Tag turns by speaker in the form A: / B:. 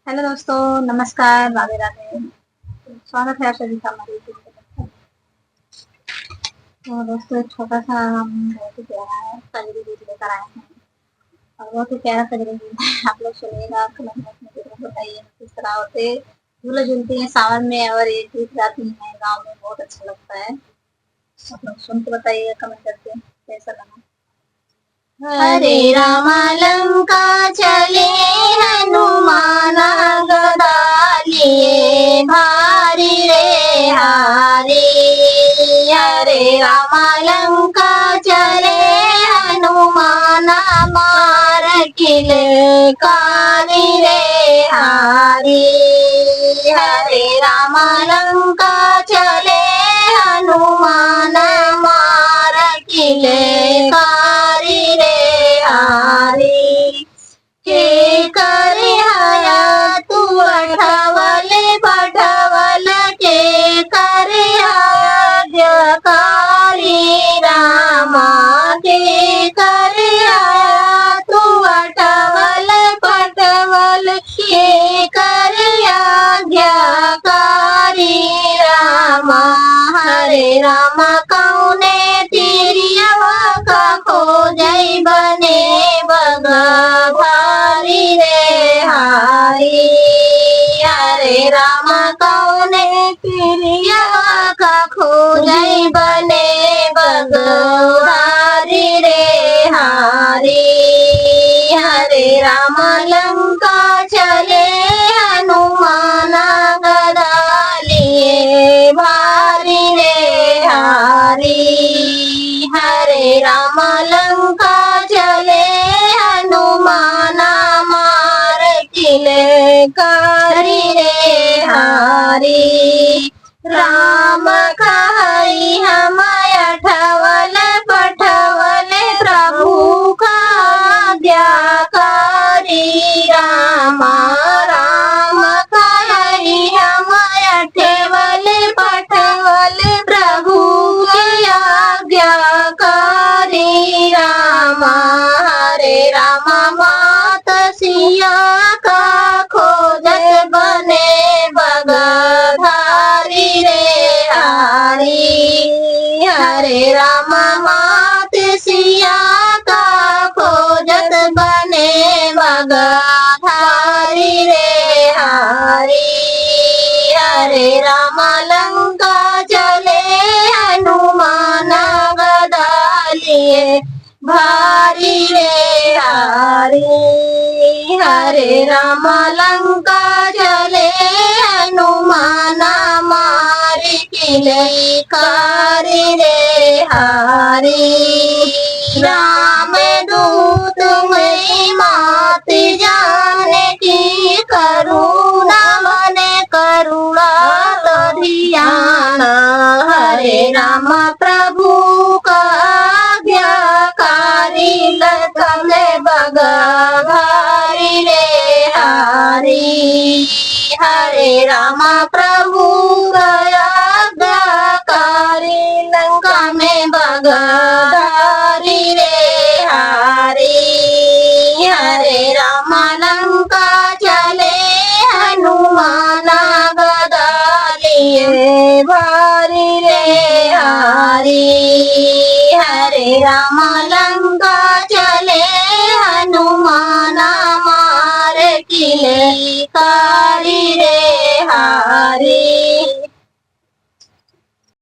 A: Hello दोस्तों, नमस्कार, राधे राधे। स्वागत है आप सभी का हमारे यूट्यूब चैनल पर। तो दोस्तों, एक छोटा सा हम बहुत ही प्यारा है कजरी गीत लेकर आए हैं और बहुत ही प्यारा कजरी गीत है। आप लोग सुनिएगा, कमेंट बॉक्स में जरूर बताइए किस तरह होते झूले झूलती हैं सावन में और ये गीत गाती हैं गाँव में, बहुत अच्छा लगता है। आप लोग सुन के बताइएगा कमेंट करके कैसा लगा।
B: हरे राम लंका चले हनुमान गदा लिए भारी रे हारी। हरे राम लंका चले हनुमान मार किले कारी रे हारी। हरे राम लंका चले हनुमान मार किले कारी रे हारी। के करे हया तू अठवले बठवल के करे आज्ञाकारी रामा। के करे हया तू अठवल बठवल के करे आज्ञाकारी रामा। हरे राम कौने तिरिया का खोजई बने बगा भारी रे हारी। हरे राम कौने तिरिया का खोजई बने बगा भारी रे हारी। हरे राम लंका चले हनुमान गदा लिए भारी रे हारी। हरे राम लंका चले हनुमान मार किले कारी रे हारी। राम कहई हम अठवल पठवल प्रभु का आज्ञाकारी रामा। राम कहई हम अठवल पठवल प्रभु की आज्ञाकारी रामा। हरे राम मात सिया का खोजत बने बगधारी रे हारी। हरे राम मात सिया का खोजत बने बगधारी रे हारी। हरे राम लंका चले हनुमान गदा लिए भारी रे हारी। हरे राम लंका चले हनुमान मार किले कारी रे हारी। राम दूत में मात जाने की करुणा मने करुणा तो ध्यान। हरे राम प्रभु का आज्ञाकारी लखले बगा भारी रे हारी। हरे राम प्रभु का आज्ञाकारी लंका में बगा भारी रे हारी। हरे राम लंका चले हनुमान गदा लिए भारी रे हारी। हरे राम लंका चले हनुमान मार किले कारी रे